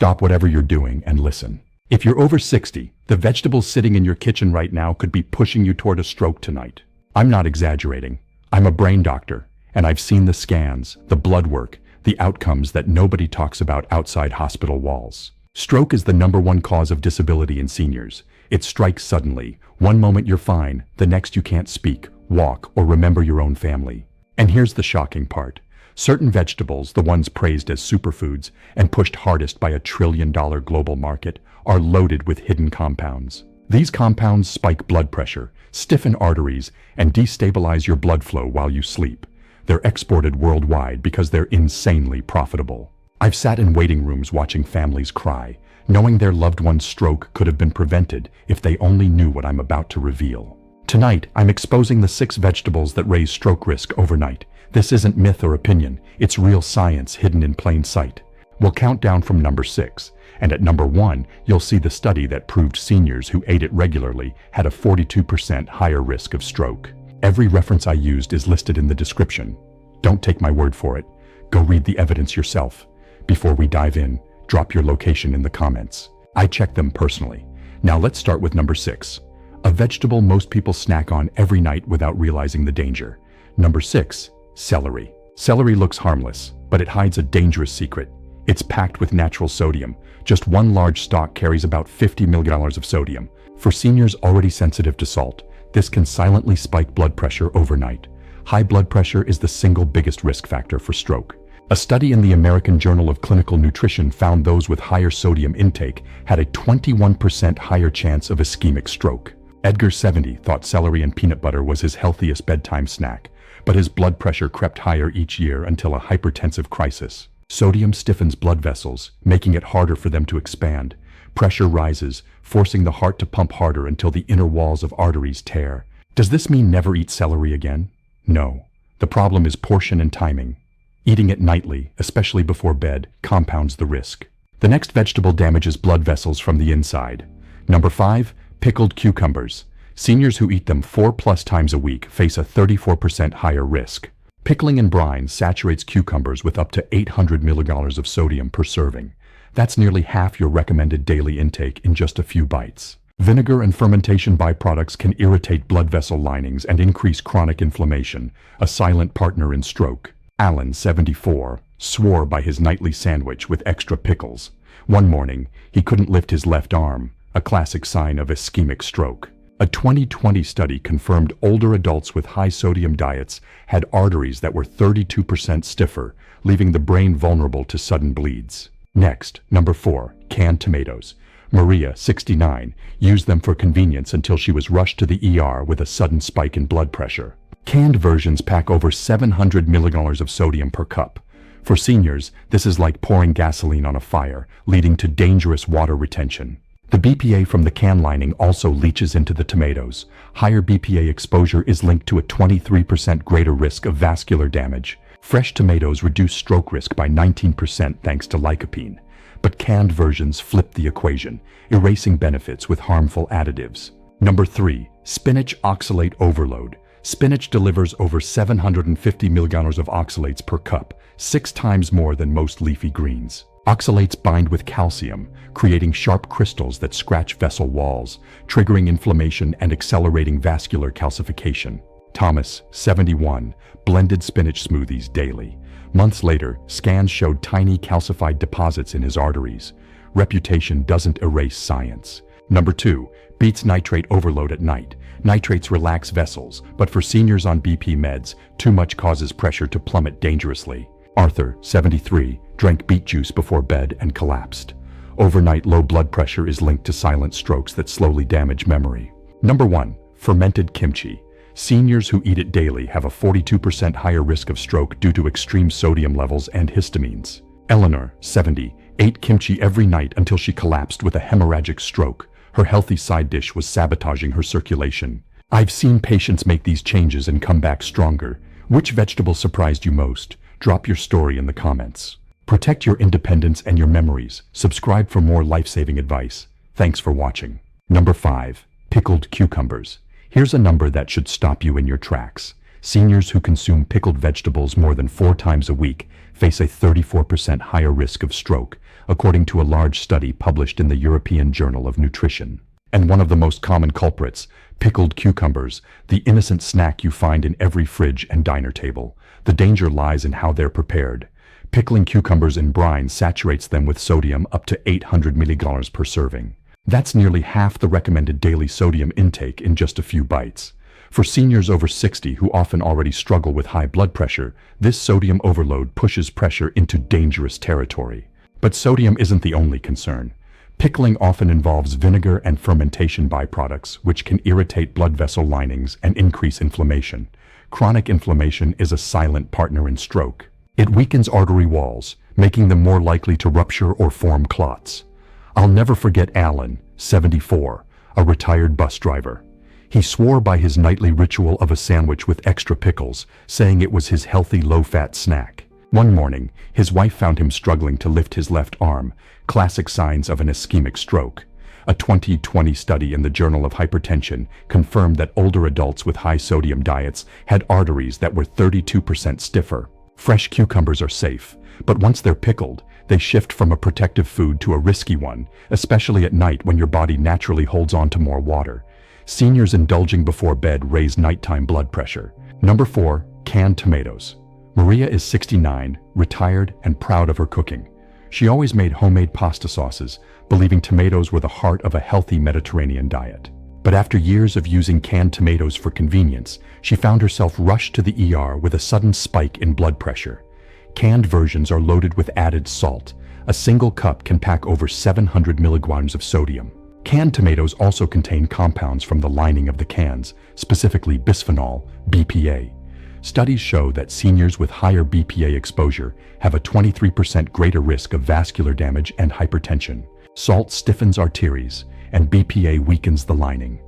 stop whatever you're doing and listen. If you're over 60, the vegetables sitting in your kitchen right now could be pushing you toward a stroke tonight. I'm not exaggerating. I'm a brain doctor, and I've seen the scans, the blood work, the outcomes that nobody talks about outside hospital walls. Stroke is the #1 cause of disability in seniors. It strikes suddenly. One moment you're fine, the next you can't speak, walk, or remember your own family. And here's the shocking part. Certain vegetables, the ones praised as superfoods and pushed hardest by a $1 trillion global market, are loaded with hidden compounds. These compounds spike blood pressure, stiffen arteries, and destabilize your blood flow while you sleep. They're exported worldwide because they're insanely profitable. I've sat in waiting rooms watching families cry, knowing their loved one's stroke could have been prevented if they only knew what I'm about to reveal. Tonight, I'm exposing the 6 vegetables that raise stroke risk overnight. This isn't myth or opinion, it's real science hidden in plain sight. We'll count down from number 6, and at number 1, you'll see the study that proved seniors who ate it regularly had a 42% higher risk of stroke. Every reference I used is listed in the description. Don't take my word for it. Go read the evidence yourself. Before we dive in, drop your location in the comments. I check them personally. Now let's start with number 6. A vegetable most people snack on every night without realizing the danger. Number 6, celery. Celery looks harmless, but it hides a dangerous secret. It's packed with natural sodium. Just one large stalk carries about 50 milligrams of sodium. For seniors already sensitive to salt, this can silently spike blood pressure overnight. High blood pressure is the single biggest risk factor for stroke. A study in the American Journal of Clinical Nutrition found those with higher sodium intake had a 21% higher chance of ischemic stroke. Edgar, 70, thought celery and peanut butter was his healthiest bedtime snack, but his blood pressure crept higher each year until a hypertensive crisis. Sodium stiffens blood vessels, making it harder for them to expand. Pressure rises, forcing the heart to pump harder until the inner walls of arteries tear. Does this mean never eat celery again? No. The problem is portion and timing. Eating it nightly, especially before bed, compounds the risk. The next vegetable damages blood vessels from the inside. Number 5, pickled cucumbers. Seniors who eat them 4+ times a week face a 34% higher risk. Pickling in brine saturates cucumbers with up to 800 milligrams of sodium per serving. That's nearly half your recommended daily intake in just a few bites. Vinegar and fermentation byproducts can irritate blood vessel linings and increase chronic inflammation, a silent partner in stroke. Alan, 74, swore by his nightly sandwich with extra pickles. One morning, he couldn't lift his left arm, a classic sign of ischemic stroke. A 2020 study confirmed older adults with high sodium diets had arteries that were 32% stiffer, leaving the brain vulnerable to sudden bleeds. Next, number 4, canned tomatoes. Maria, 69, used them for convenience until she was rushed to the ER with a sudden spike in blood pressure. Canned versions pack over 700 milligrams of sodium per cup. For seniors, this is like pouring gasoline on a fire, leading to dangerous water retention. The BPA from the can lining also leaches into the tomatoes. Higher BPA exposure is linked to a 23% greater risk of vascular damage. Fresh tomatoes reduce stroke risk by 19% thanks to lycopene. But canned versions flip the equation, erasing benefits with harmful additives. Number 3, spinach oxalate overload. Spinach delivers over 750 milligrams of oxalates per cup, 6 times more than most leafy greens. Oxalates bind with calcium, creating sharp crystals that scratch vessel walls, triggering inflammation and accelerating vascular calcification. Thomas, 71, blended spinach smoothies daily. Months later, scans showed tiny calcified deposits in his arteries. Reputation doesn't erase science. Number 2, beets nitrate overload at night. Nitrates relax vessels, but for seniors on BP meds, too much causes pressure to plummet dangerously. Arthur, 73, drank beet juice before bed and collapsed. Overnight low blood pressure is linked to silent strokes that slowly damage memory. Number 1, fermented kimchi. Seniors who eat it daily have a 42% higher risk of stroke due to extreme sodium levels and histamines. Eleanor, 70, ate kimchi every night until she collapsed with a hemorrhagic stroke. Her healthy side dish was sabotaging her circulation. I've seen patients make these changes and come back stronger. Which vegetable surprised you most? Drop your story in the comments. Protect your independence and your memories. Subscribe for more life-saving advice. Thanks for watching. Number 5, pickled cucumbers. Here's a number that should stop you in your tracks. Seniors who consume pickled vegetables more than 4 times a week face a 34% higher risk of stroke, according to a large study published in the European Journal of Nutrition. And one of the most common culprits, pickled cucumbers, the innocent snack you find in every fridge and diner table. The danger lies in how they're prepared. Pickling cucumbers in brine saturates them with sodium up to 800 milligrams per serving. That's nearly half the recommended daily sodium intake in just a few bites. For seniors over 60 who often already struggle with high blood pressure, this sodium overload pushes pressure into dangerous territory. But sodium isn't the only concern. Pickling often involves vinegar and fermentation byproducts, which can irritate blood vessel linings and increase inflammation. Chronic inflammation is a silent partner in stroke. It weakens artery walls, making them more likely to rupture or form clots. I'll never forget Alan, 74, a retired bus driver. He swore by his nightly ritual of a sandwich with extra pickles, saying it was his healthy low-fat snack. One morning, his wife found him struggling to lift his left arm, classic signs of an ischemic stroke. A 2020 study in the Journal of Hypertension confirmed that older adults with high sodium diets had arteries that were 32% stiffer. Fresh cucumbers are safe, but once they're pickled, they shift from a protective food to a risky one, especially at night when your body naturally holds on to more water. Seniors indulging before bed raise nighttime blood pressure. Number 4, canned tomatoes. Maria is 69, retired, and proud of her cooking. She always made homemade pasta sauces, believing tomatoes were the heart of a healthy Mediterranean diet. But after years of using canned tomatoes for convenience, she found herself rushed to the ER with a sudden spike in blood pressure. Canned versions are loaded with added salt. A single cup can pack over 700 milligrams of sodium. Canned tomatoes also contain compounds from the lining of the cans, specifically bisphenol, BPA. Studies show that seniors with higher BPA exposure have a 23% greater risk of vascular damage and hypertension. Salt stiffens arteries, and BPA weakens the lining.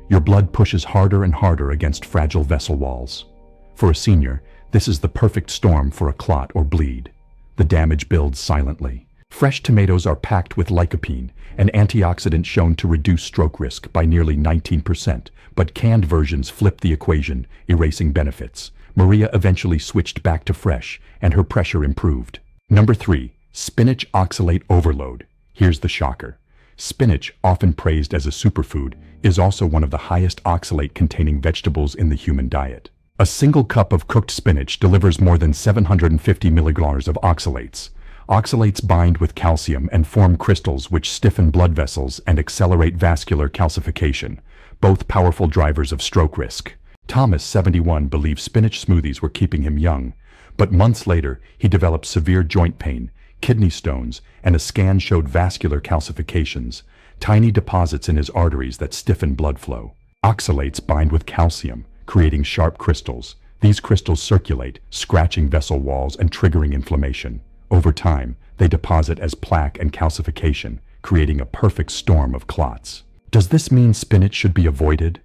Your blood pushes harder and harder against fragile vessel walls. For a senior, this is the perfect storm for a clot or bleed. The damage builds silently. Fresh tomatoes are packed with lycopene, an antioxidant shown to reduce stroke risk by nearly 19%, but canned versions flip the equation, erasing benefits. Maria eventually switched back to fresh, and her pressure improved. Number 3, spinach oxalate overload. Here's the shocker. Spinach, often praised as a superfood, is also one of the highest oxalate-containing vegetables in the human diet. A single cup of cooked spinach delivers more than 750 milligrams of oxalates. Oxalates bind with calcium and form crystals which stiffen blood vessels and accelerate vascular calcification, both powerful drivers of stroke risk. Thomas, 71, believed spinach smoothies were keeping him young, but months later he developed severe joint pain, kidney stones, and a scan showed vascular calcifications, tiny deposits in his arteries that stiffen blood flow. Oxalates bind with calcium, creating sharp crystals. These crystals circulate, scratching vessel walls and triggering inflammation. Over time, they deposit as plaque and calcification, creating a perfect storm of clots. Does this mean spinach should be avoided?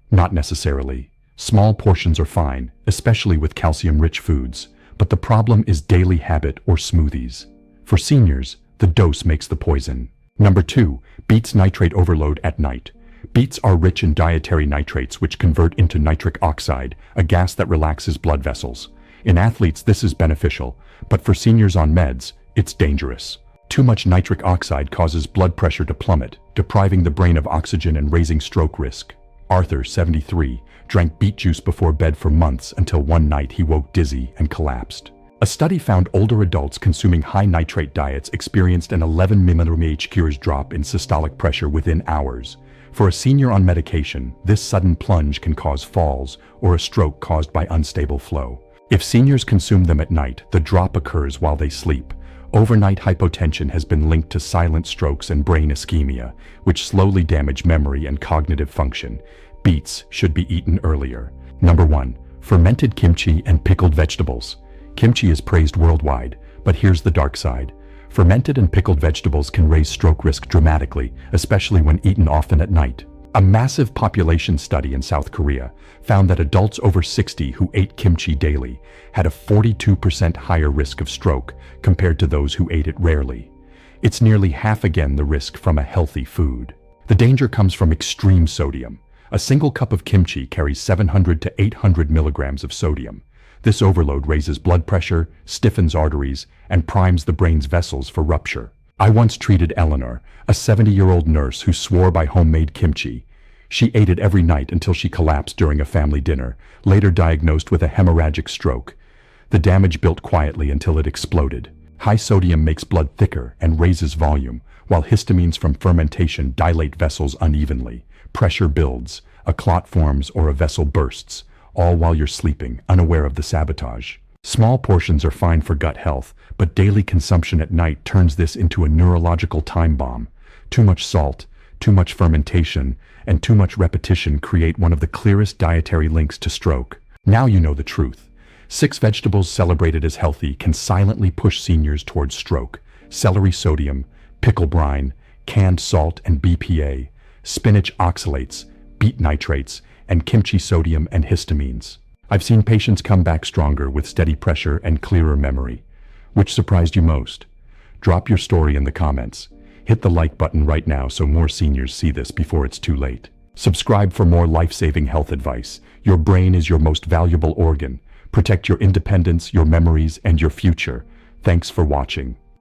Not necessarily. Small portions are fine, especially with calcium-rich foods, but the problem is daily habit or smoothies. For seniors, the dose makes the poison. Number 2, beets nitrate overload at night. Beets are rich in dietary nitrates which convert into nitric oxide, a gas that relaxes blood vessels. In athletes, this is beneficial, but for seniors on meds, it's dangerous. Too much nitric oxide causes blood pressure to plummet, depriving the brain of oxygen and raising stroke risk. Arthur, 73, drank beet juice before bed for months until one night he woke dizzy and collapsed. A study found older adults consuming high nitrate diets experienced an 11 mmHg drop in systolic pressure within hours. For a senior on medication, this sudden plunge can cause falls or a stroke caused by unstable flow. If seniors consume them at night, the drop occurs while they sleep. Overnight hypotension has been linked to silent strokes and brain ischemia, which slowly damage memory and cognitive function. Beets should be eaten earlier. Number 1, fermented kimchi and pickled vegetables. Kimchi is praised worldwide, but here's the dark side. Fermented and pickled vegetables can raise stroke risk dramatically, especially when eaten often at night. A massive population study in South Korea found that adults over 60 who ate kimchi daily had a 42% higher risk of stroke compared to those who ate it rarely. It's nearly half again the risk from a healthy food. The danger comes from extreme sodium. A single cup of kimchi carries 700 to 800 milligrams of sodium. This overload raises blood pressure, stiffens arteries, and primes the brain's vessels for rupture. I once treated Eleanor, a 70-year-old nurse who swore by homemade kimchi. She ate it every night until she collapsed during a family dinner, later diagnosed with a hemorrhagic stroke. The damage built quietly until it exploded. High sodium makes blood thicker and raises volume, while histamines from fermentation dilate vessels unevenly. Pressure builds, a clot forms or a vessel bursts, all while you're sleeping, unaware of the sabotage. Small portions are fine for gut health, but daily consumption at night turns this into a neurological time bomb. Too much salt, too much fermentation, and too much repetition create one of the clearest dietary links to stroke. Now you know the truth. 6 vegetables celebrated as healthy can silently push seniors towards stroke. Celery sodium, pickle brine, canned salt and BPA, spinach oxalates, beet nitrates, and kimchi sodium and histamines. I've seen patients come back stronger with steady pressure and clearer memory. Which surprised you most? Drop your story in the comments. Hit the like button right now so more seniors see this before it's too late. Subscribe for more life-saving health advice. Your brain is your most valuable organ. Protect your independence, your memories, and your future. Thanks for watching.